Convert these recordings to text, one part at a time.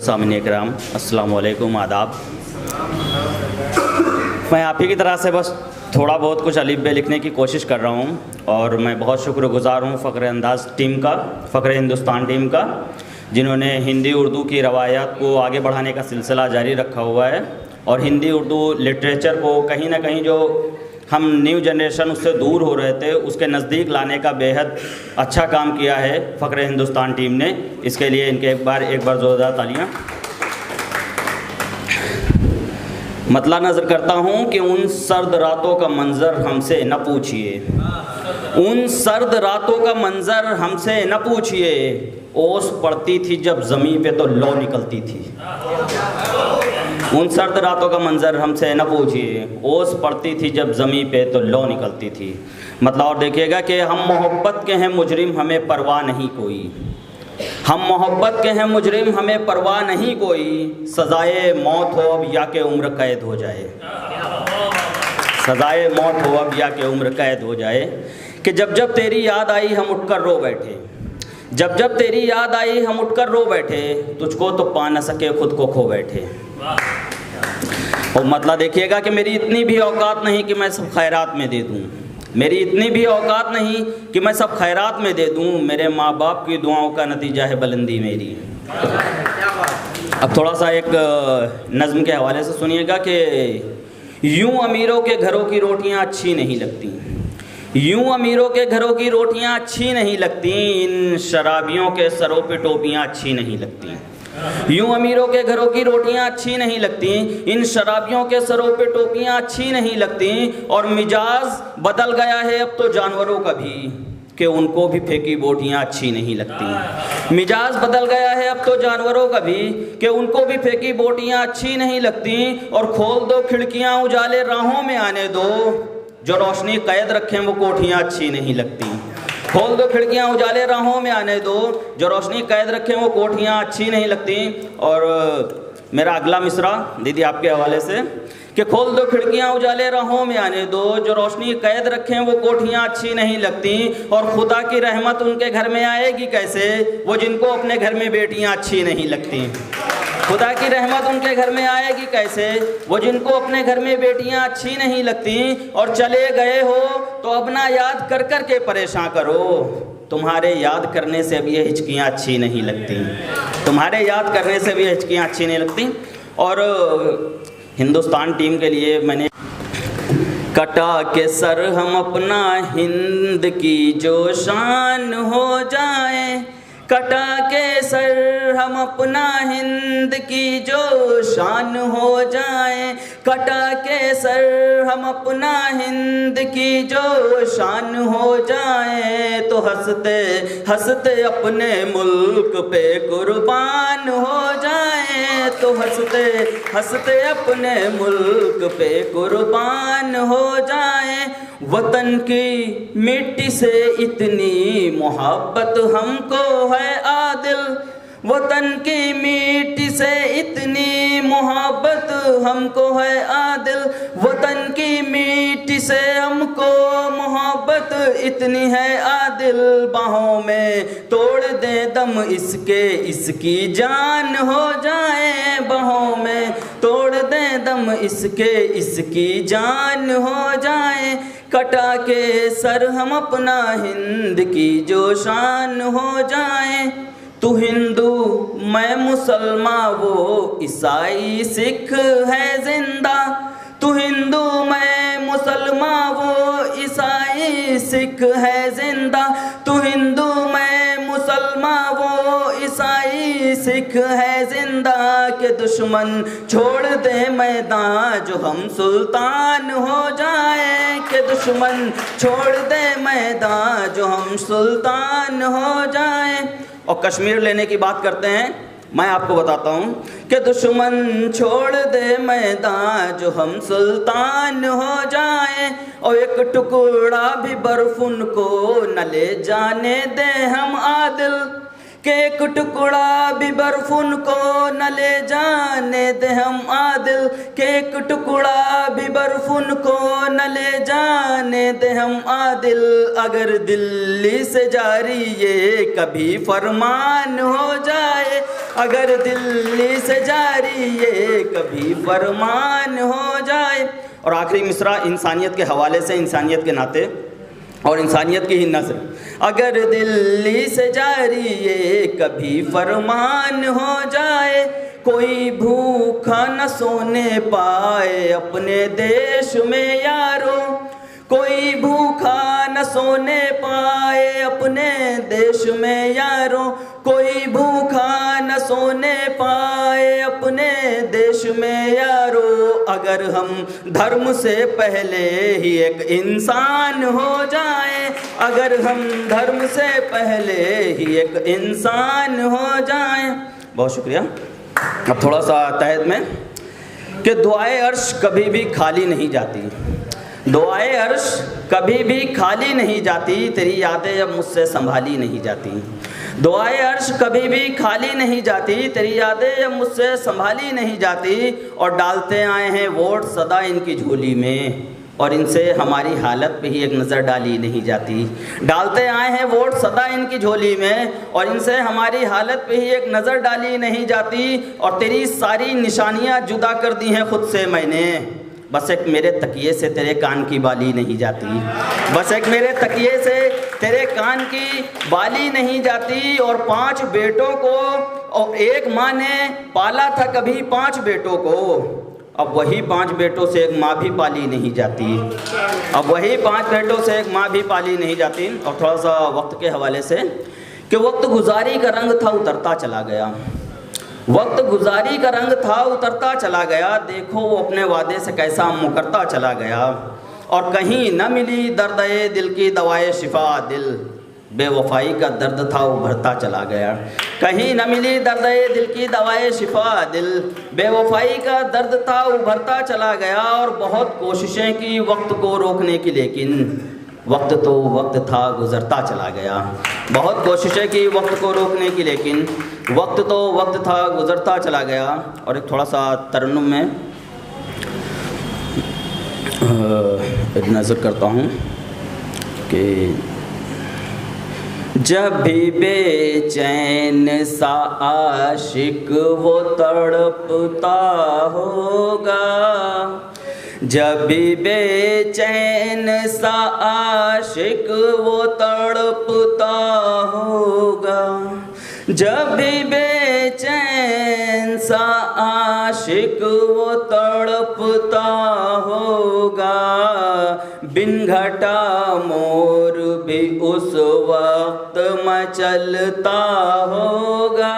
سامعین کرام السلام علیکم، آداب۔ میں آپ ہی کی طرح سے بس تھوڑا بہت کچھ الف ب لکھنے کی کوشش کر رہا ہوں، اور میں بہت شکر گزار ہوں فخر انداز ٹیم کا، فخر ہندوستان ٹیم کا، جنہوں نے ہندی اردو کی روایات کو آگے بڑھانے کا سلسلہ جاری رکھا ہوا ہے، اور ہندی اردو لٹریچر کو کہیں نہ کہیں جو ہم نیو جنریشن اس سے دور ہو رہے تھے اس کے نزدیک لانے کا بے حد اچھا کام کیا ہے فخر ہندوستان ٹیم نے۔ اس کے لیے ان کے ایک بار زوردار تالیاں۔ مطلع نظر کرتا ہوں کہ ان سرد راتوں کا منظر ہم سے نہ پوچھئے، ان سرد راتوں کا منظر ہم سے نہ پوچھئے، اوس پڑتی تھی جب زمین پہ تو لو نکلتی تھی۔ ان سرد راتوں کا منظر ہم سے نہ پوچھئے، اوس پڑتی تھی جب زمین پہ تو لو نکلتی تھی۔ مطلب اور دیکھیے گا کہ ہم محبت کے ہیں مجرم ہمیں پرواہ نہیں کوئی، ہم محبت کے ہیں مجرم ہمیں پرواہ نہیں کوئی، سزائے موت ہو اب یا کہ عمر قید ہو جائے، سزائے موت ہو اب یا کہ عمر قید ہو جائے، کہ جب جب تیری یاد آئی ہم اٹھ کر رو بیٹھے، جب جب تیری یاد آئی ہم اٹھ کر رو بیٹھے، تجھ کو تو پا نہ سکے خود کو کھو بیٹھے۔ اور مطلب دیکھیے گا کہ میری اتنی بھی اوقات نہیں کہ میں سب خیرات میں دے دوں، میری اتنی بھی اوقات نہیں کہ میں سب خیرات میں دے دوں، میرے ماں باپ کی دعاؤں کا نتیجہ ہے بلندی میری۔ اب تھوڑا سا ایک نظم کے حوالے سے سنیے گا کہ یوں امیروں کے گھروں کی روٹیاں اچھی نہیں لگتی، یوں امیروں کے گھروں کی روٹیاں اچھی نہیں لگتی، ان شرابیوں کے سروں پہ ٹوپیاں اچھی نہیں لگتی، یوں امیروں کے گھروں کی روٹیاں اچھی نہیں لگتی، ان شرابیوں کے سروں پہ ٹوپیاں اچھی نہیں لگتی، اور مزاج بدل گیا ہے اب تو جانوروں کا بھی کہ ان کو بھی پھینکی بوٹیاں اچھی نہیں لگتی، مزاج بدل گیا ہے اب تو جانوروں کا بھی کہ ان کو بھی پھینکی بوٹیاں اچھی نہیں لگتی، اور کھول دو کھڑکیاں اجالے راہوں میں آنے دو، جو روشنی قید رکھیں وہ کوٹھیاں اچھی نہیں لگتی، کھول دو کھڑکیاں اجالے راہوں میں آنے دو، جو روشنی قید رکھیں وہ کوٹھیاں اچھی نہیں لگتی۔ اور میرا اگلا مصرع دیدی آپ کے حوالے سے کہ کھول دو کھڑکیاں اجالے راہوں میں آنے دو، جو روشنی قید رکھیں وہ کوٹھیاں اچھی نہیں لگتی، اور خدا کی رحمت ان کے گھر میں آئے گی کیسے وہ جن کو اپنے گھر میں بیٹیاں اچھی نہیں لگتی، خدا کی رحمت ان کے گھر میں آئے گی کیسے وہ جن کو اپنے گھر میں بیٹیاں اچھی نہیں لگتی، اور چلے گئے ہو تو اب نہ یاد کر کر کے پریشاں کرو، تمہارے یاد کرنے سے اب یہ ہچکیاں اچھی نہیں لگتی، تمہارے یاد کرنے سے بھی ہچکیاں اچھی نہیں لگتی۔ اور ہندوستان ٹیم کے لیے میں نے کٹا کے سر ہم اپنا ہند کی جو شان ہو جائیں، کٹا کے سر ہم اپنا ہند کی جو شان ہو جائیں، کٹا کے سر ہم اپنا ہند کی جو شان ہو جائیں، تو ہنستے ہنستے اپنے ملک پہ قربان ہو جائیں، تو ہنستے ہنستے اپنے ملک پہ قربان ہو جائیں، وطن کی مٹی سے اتنی محبت ہم کو ہے عادل، وطن کی مٹی سے اتنی محبت ہم کو ہے عادل، وطن کی مٹی سے ہم کو محبت اتنی ہے عادل، باہوں میں توڑ دیں دم اس کے اس کی جان ہو جائے، باہوں میں توڑ دیں دم اس کے اس کی جان ہو جائے، کٹا کے سر ہم اپنا ہند کی جو شان ہو جائیں، تو ہندو میں مسلمان وہ عیسائی سکھ ہے زندہ، تو ہندو میں مسلمان وہ عیسائی سکھ ہے زندہ، تو ہندو میں مسلمان وہ عیسائی سکھ ہے زندہ، کہ دشمن چھوڑ دے میدان جو ہم سلطان ہو جائیں، کہ دشمن چھوڑ دے میدان جو ہم سلطان ہو جائیں۔ اور کشمیر لینے کی بات کرتے ہیں، میں آپ کو بتاتا ہوں کہ دشمن چھوڑ دے میدان جو ہم سلطان ہو جائیں، اور ایک ٹکڑا بھی برف ان کو نہ لے جانے دیں ہم عادل، کہ ایک ٹکڑا بھی برف ان کو نہ لے جانے دے ہم عادل، کہ ایک ٹکڑا بھی برف ان کو نہ لے جانے دے ہم عادل، اگر دلی سے جاری یہ کبھی فرمان ہو جائے، اگر دلی سے جاری یہ کبھی فرمان ہو جائے۔ اور آخری مصرع انسانیت کے حوالے سے، انسانیت کے ناطے اور انسانیت کی ہی نظر، اگر دلی سے جاری یہ کبھی فرمان ہو جائے، کوئی بھوکا نہ سونے پائے اپنے دیش میں یارو، کوئی بھوکا نہ سونے پائے اپنے دیش میں یارو، کوئی بھوکا نہ سونے پائے اپنے دیش میں یارو، اگر ہم دھرم سے پہلے ہی ایک انسان ہو جائیں، اگر ہم دھرم سے پہلے ہی ایک انسان ہو جائیں۔ بہت شکریہ۔ اب تھوڑا سا تحت میں کہ دعائے عرش کبھی بھی خالی نہیں جاتی، دعائے عرش کبھی بھی خالی نہیں جاتی، تیری یادیں اب مجھ سے سنبھالی نہیں جاتی، دعائے عرش کبھی بھی خالی نہیں جاتی، تیری یادیں اب مجھ سے سنبھالی نہیں جاتی، اور ڈالتے آئے ہیں ووٹ صدا ان کی جھولی میں، اور ان سے ہماری حالت پہ ہی ایک نظر ڈالی نہیں جاتی، ڈالتے آئے ہیں ووٹ صدا ان کی جھولی میں، اور ان سے ہماری حالت پہ ہی ایک نظر ڈالی نہیں جاتی، اور تیری ساری نشانیاں جدا کر دی ہیں خود سے میں نے، بس ایک میرے تکیے سے تیرے کان کی بالی نہیں جاتی، بس ایک میرے تکیے سے تیرے کان کی بالی نہیں جاتی، اور 5 بیٹوں کو اور ایک ماں نے پالا تھا کبھی 5 بیٹوں کو، اب وہی 5 بیٹوں سے ایک ماں بھی پالی نہیں جاتی، اب وہی 5 بیٹوں سے ایک ماں بھی پالی نہیں جاتی۔ اور تھوڑا سا وقت کے حوالے سے کہ وقت گزاری کا رنگ تھا اترتا چلا گیا، وقت گزاری کا رنگ تھا اترتا چلا گیا، دیکھو وہ اپنے وعدے سے کیسا مکرتا چلا گیا، اور کہیں نہ ملی درد دل کی دوائے شفا، دل بے وفائی کا درد تھا ابھرتا چلا گیا، کہیں نہ ملی درد دل کی دوائے شفا، دل بے وفائی کا درد تھا ابھرتا چلا گیا، اور بہت کوششیں کی وقت کو روکنے کی، لیکن وقت تو وقت تھا گزرتا چلا گیا، بہت کوششیں کی وقت کو روکنے کی، لیکن وقت تو وقت تھا گزرتا چلا گیا۔ اور ایک تھوڑا سا ترنم میں نظر کرتا ہوں کہ جب بھی بے چین سا عاشق وہ تڑپتا ہوگا، جب بھی بے چین سا عاشق وہ تڑپتا ہوگا، جب بھی بے چین سا عاشق وہ تڑپتا ہوگا، بن گھٹا مور بھی اس وقت مچلتا ہوگا،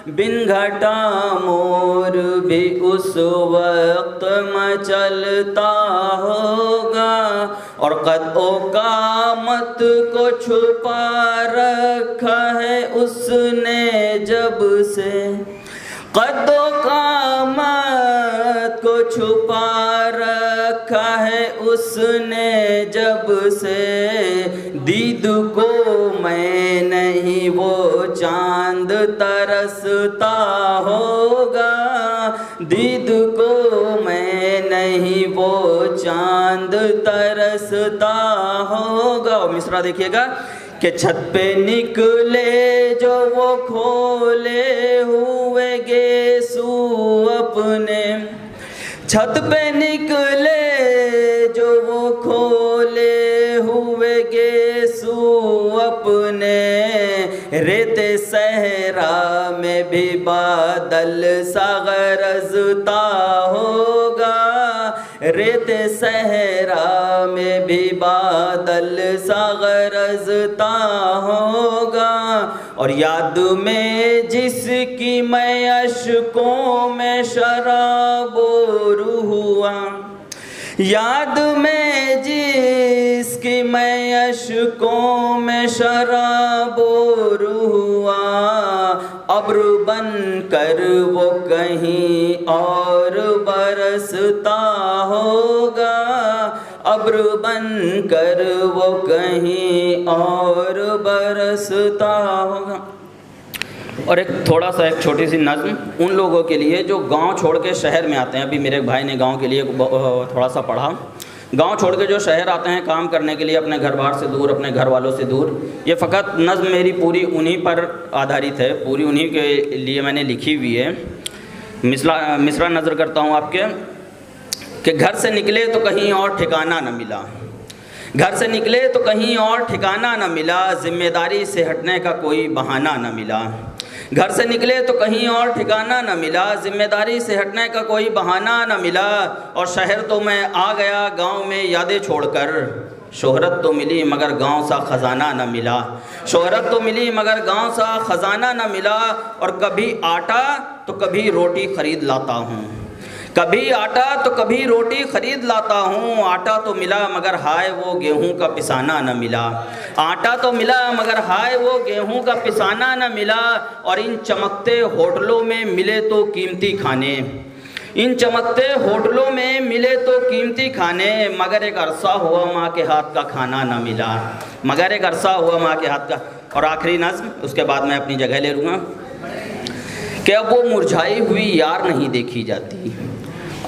بن گھٹا مور بھی اس وقت مچلتا ہوگا، اور قد و قامت کو چھپا رکھا ہے اس نے جب سے، قد و قامت کو چھپا رکھا ہے اس نے جب سے، دید کو میں نہیں وہ چاند ترستا ہوگا، دید کو میں نہیں وہ چاند ترستا ہوگا۔ اور مصرع دیکھیے گا کہ چھت پہ نکلے جو وہ کھولے ہوئے گیسو اپنے، چھت پہ نکلے جو وہ کھولے ہوئے گیسو اپنے، ریت صحرا میں بھی بادل سا گرجتا ہوگا، ریت صحرا میں بھی بادل سا گرجتا ہوگا، اور یاد میں جس کی میں اشکوں میں شراب ہوا، یاد میں جس کی میں اشکوں میں شراب ہوا، ابر بن کر وہ کہیں اور برستا ہوگا، ابر بن کر وہ کہیں اور برستا ہوگا۔ اور ایک تھوڑا سا ایک چھوٹی سی نظم ان لوگوں کے لیے جو گاؤں چھوڑ کے شہر میں آتے ہیں. ابھی میرے بھائی نے گاؤں کے لیے تھوڑا سا پڑھا. گاؤں چھوڑ کے جو شہر آتے ہیں کام کرنے کے لیے اپنے گھر بار سے دور, اپنے گھر والوں سے دور. یہ فقط نظم میری پوری انہی پر آدھارت ہے, پوری انہی کے لیے میں نے لکھی ہوئی ہے. مصرع نظر کرتا ہوں آپ کے کہ گھر سے نکلے تو کہیں اور ٹھکانہ نہ ملا, گھر سے نکلے تو کہیں اور ٹھکانہ نہ ملا, ذمہ داری سے ہٹنے کا کوئی بہانہ نہ ملا. گھر سے نکلے تو کہیں اور ٹھکانہ نہ ملا, ذمہ داری سے ہٹنے کا کوئی بہانہ نہ ملا. اور شہر تو میں آ گیا گاؤں میں یادیں چھوڑ کر, شہرت تو ملی مگر گاؤں سا خزانہ نہ ملا. شہرت تو ملی مگر گاؤں سا خزانہ نہ ملا. اور کبھی آٹا تو کبھی روٹی خرید لاتا ہوں, کبھی آٹا تو کبھی روٹی خرید لاتا ہوں. آٹا تو ملا مگر ہائے وہ گیہوں کا پسانہ نہ ملا. آٹا تو ملا مگر ہائے وہ گیہوں کا پسانہ نہ ملا. اور ان چمکتے ہوٹلوں میں ملے تو قیمتی کھانے, ان چمکتے ہوٹلوں میں ملے تو قیمتی کھانے, مگر ایک عرصہ ہوا ماں کے ہاتھ کا کھانا نہ ملا. مگر ایک عرصہ ہوا ماں کے ہاتھ کا. اور آخری نظم, اس کے بعد میں اپنی جگہ لے لوں گا کہ اب وہ مرجھائی ہوئی یار نہیں دیکھی جاتی,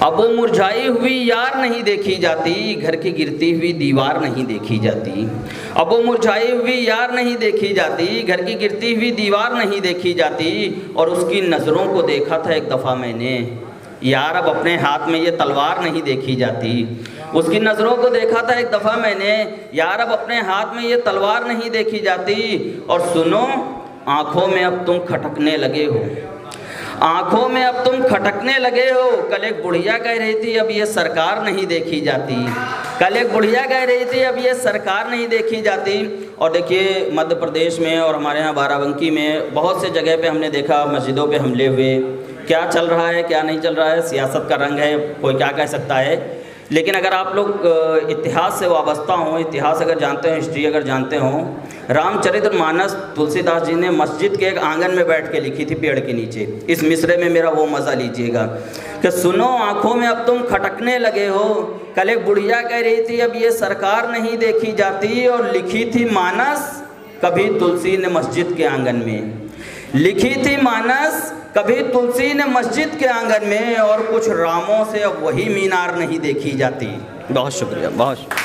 اب وہ مرجھائی ہوئی یار نہیں دیکھی جاتی. گھر کی گرتی ہوئی دیوار نہیں دیکھی جاتی, اب وہ مرجھائی ہوئی یار نہیں دیکھی جاتی. گھر کی گرتی ہوئی دیوار نہیں دیکھی جاتی. اور اس کی نظروں کو دیکھا تھا ایک دفعہ میں نے, یار اب اپنے ہاتھ میں یہ تلوار نہیں دیکھی جاتی. اس کی نظروں کو دیکھا تھا ایک دفعہ میں نے, یار اب اپنے ہاتھ میں یہ تلوار نہیں دیکھی جاتی. اور سنو آنکھوں میں اب تم کھٹکنے لگے ہو, آنکھوں میں اب تم کھٹکنے لگے ہو. کل ایک بڑھیا کہہ رہی تھی اب یہ سرکار نہیں دیکھی جاتی, کل ایک بڑھیا کہہ رہی تھی اب یہ سرکار نہیں دیکھی جاتی. اور دیکھیے مدھیہ پردیش میں اور ہمارے یہاں بارہ بنکی میں بہت سے جگہ پہ ہم نے دیکھا مسجدوں پہ حملے ہوئے. کیا چل رہا ہے کیا نہیں چل رہا ہے, سیاست کا رنگ ہے, کوئی کیا کہہ سکتا ہے. لیکن اگر آپ لوگ اتہاس سے وابستہ ہوں, اتہاس اگر جانتے ہوں, ہسٹری اگر جانتے ہوں, رام چرتر مانس تلسی داس جی نے مسجد کے ایک آنگن میں بیٹھ کے لکھی تھی پیڑ کے نیچے. اس مصرے میں میرا وہ مزہ لیجئے گا کہ سنو آنکھوں میں اب تم کھٹکنے لگے ہو, کل ایک بڑھیا کہہ رہی تھی اب یہ سرکار نہیں دیکھی جاتی. اور لکھی تھی مانس کبھی تلسی نے مسجد کے آنگن میں, لکھی تھی مانس کبھی تلسی نے مسجد کے آنگن میں. اور کچھ راموں سے اب وہی مینار نہیں دیکھی جاتی. بہت شکریہ, بہت شکریہ.